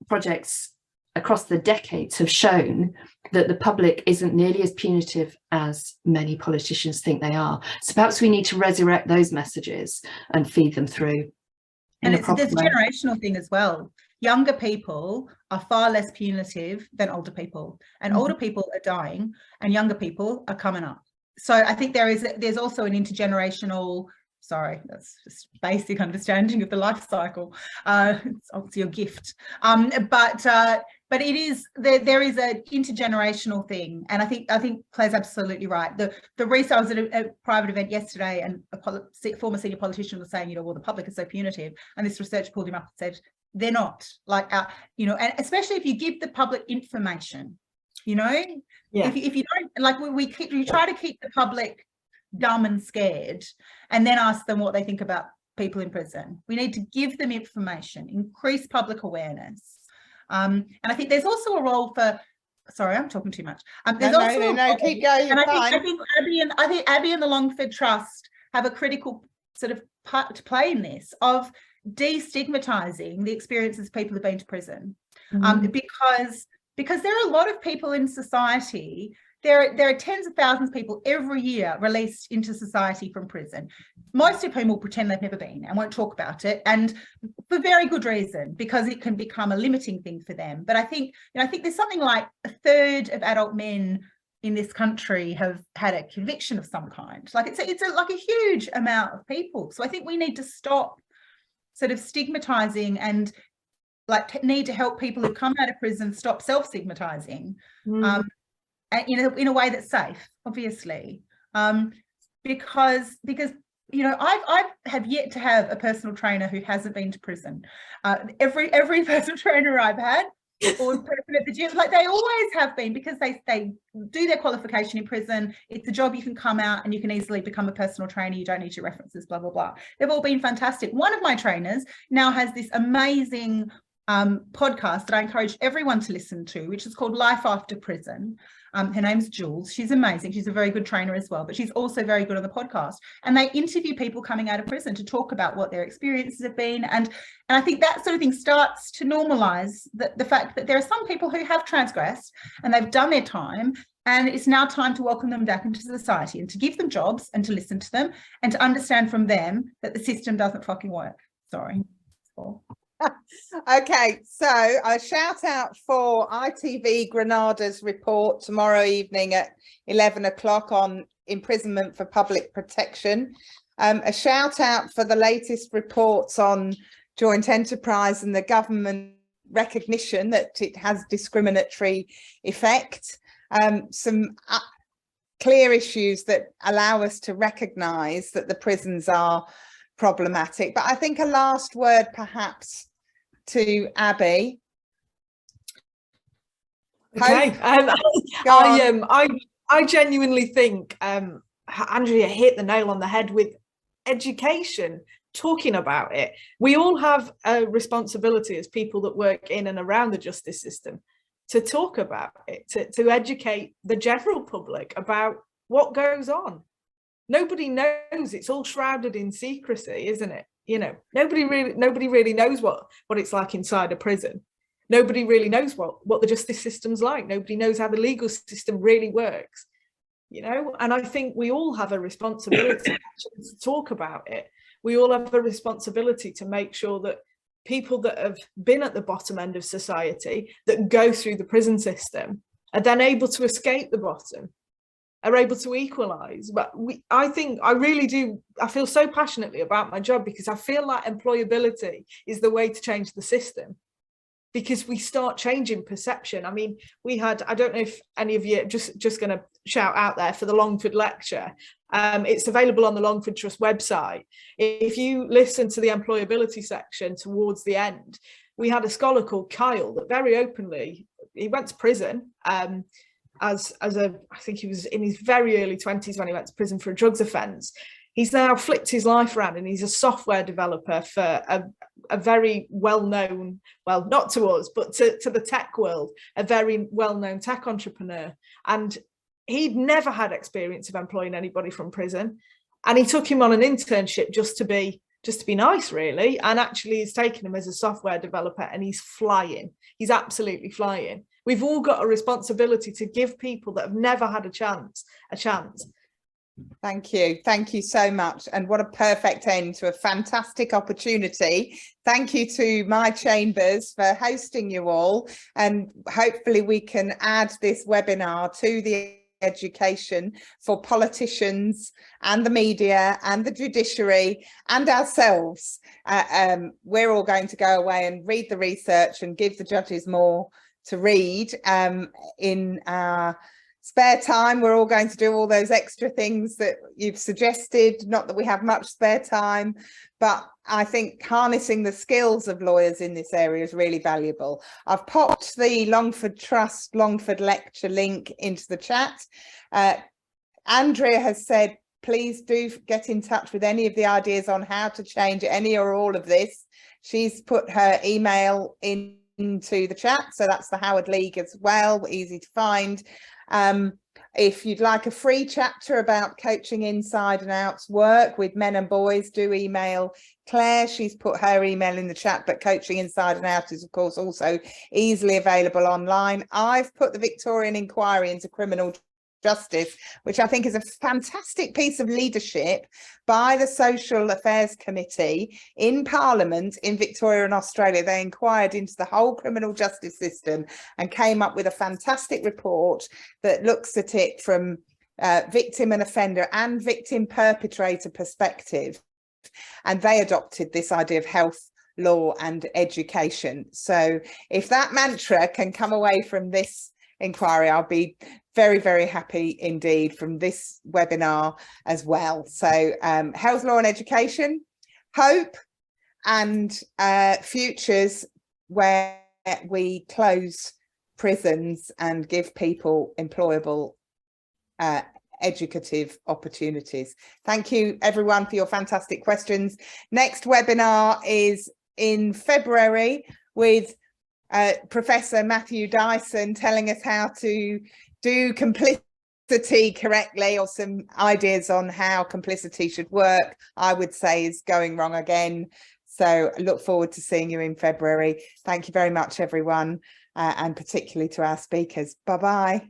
projects across the decades have shown that the public isn't nearly as punitive as many politicians think they are. So perhaps we need to resurrect those messages and feed them through. And there's a generational thing as well. Younger people are far less punitive than older people, and older people are dying and younger people are coming up. So I think there's also an intergenerational, sorry, that's just basic understanding of the life cycle. It's obviously your gift. But it is, there is an intergenerational thing. And I think Claire's absolutely right. The research, I was at a private event yesterday, and a former senior politician was saying, you know, well, the public is so punitive. And this research pulled him up and said, they're not. Like, you know, and especially if you give the public information, you know, if you don't, like we try to keep the public dumb and scared and then ask them what they think about people in prison. We need to give them information, increase public awareness. And I think there's also a role for, sorry, I'm talking too much. No, keep going. And I think Abby and the Longford Trust have a critical sort of part to play in this, of destigmatizing the experiences people have been to prison, because there are a lot of people in society. There are tens of thousands of people every year released into society from prison, most of whom will pretend they've never been and won't talk about it, and for very good reason, because it can become a limiting thing for them. But I think there's something like a third of adult men in this country have had a conviction of some kind. Like it's like a huge amount of people. So I think we need to stop sort of stigmatizing and like need to help people who come out of prison stop self-stigmatizing. In a way that's safe, obviously, because you know, I have yet to have a personal trainer who hasn't been to prison. Every personal trainer I've had, or person at the gym, like they always have been, because they do their qualification in prison. It's a job you can come out and you can easily become a personal trainer. You don't need your references, blah blah blah. They've all been fantastic. One of my trainers now has this amazing podcast that I encourage everyone to listen to, which is called Life After Prison. Her name's Jules. She's amazing. She's a very good trainer as well, but she's also very good on the podcast. And they interview people coming out of prison to talk about what their experiences have been. And I think that sort of thing starts to normalise the fact that there are some people who have transgressed and they've done their time, and it's now time to welcome them back into society and to give them jobs and to listen to them and to understand from them that the system doesn't fucking work. Sorry. Okay, so a shout out for ITV Granada's report tomorrow evening at 11 o'clock on imprisonment for public protection. A shout out for the latest reports on joint enterprise and the government recognition that it has discriminatory effect. Some clear issues that allow us to recognise that the prisons are problematic. But I think a last word perhaps to Abby. Okay. I genuinely think Andrea hit the nail on the head with education, talking about it. We all have a responsibility as people that work in and around the justice system to talk about it, to educate the general public about what goes on. Nobody knows. It's all shrouded in secrecy, isn't it? You know, nobody really knows what it's like inside a prison. Nobody really knows what the justice system's like. Nobody knows how the legal system really works, you know. And I think we all have a responsibility to talk about it. We all have a responsibility to make sure that people that have been at the bottom end of society, that go through the prison system, are then able to escape the bottom, are able to equalise. But I feel so passionately about my job because I feel like employability is the way to change the system, because we start changing perception. I mean, we had, I don't know if any of you, just going to shout out there for the Longford lecture. It's available on the Longford Trust website. If you listen to the employability section towards the end, we had a scholar called Kyle that very openly, he went to prison I think he was in his very early 20s when he went to prison for a drugs offence. He's now flipped his life around and he's a software developer for a very well-known, well, not to us, but to the tech world, a very well-known tech entrepreneur. And he'd never had experience of employing anybody from prison. And he took him on an internship just to be nice, really. And actually he's taken him as a software developer, and he's flying. He's absolutely flying. We've all got a responsibility to give people that have never had a chance. Thank you so much, and what a perfect end to a fantastic opportunity. Thank you to my chambers for hosting you all, and hopefully we can add this webinar to the education for politicians and the media and the judiciary and ourselves. We're all going to go away and read the research and give the judges more to read in our spare time. We're all going to do all those extra things that you've suggested. Not that we have much spare time, but I think harnessing the skills of lawyers in this area is really valuable. I've popped the Longford Trust Longford lecture link into the chat. Andrea has said, please do get in touch with any of the ideas on how to change any or all of this. She's put her email into the chat, so that's the Howard League as well, easy to find. If you'd like a free chapter about coaching inside and out's work with men and boys, do email Claire. She's put her email in the chat, but coaching inside and out is of course also easily available online. I've put the Victorian inquiry into criminal justice, which I think is a fantastic piece of leadership by the Social Affairs Committee in Parliament in Victoria and Australia. They inquired into the whole criminal justice system and came up with a fantastic report that looks at it from victim and offender and victim perpetrator perspective. And they adopted this idea of health, law and education. So if that mantra can come away from this inquiry, I'll be very, very happy indeed from this webinar as well. So health, law and education, hope and futures where we close prisons and give people employable educative opportunities. Thank you everyone for your fantastic questions. Next webinar is in February with Professor Matthew Dyson telling us how to do complicity correctly, or some ideas on how complicity should work. I would say is going wrong again. So I look forward to seeing you in February. Thank you very much, everyone, and particularly to our speakers. Bye-bye.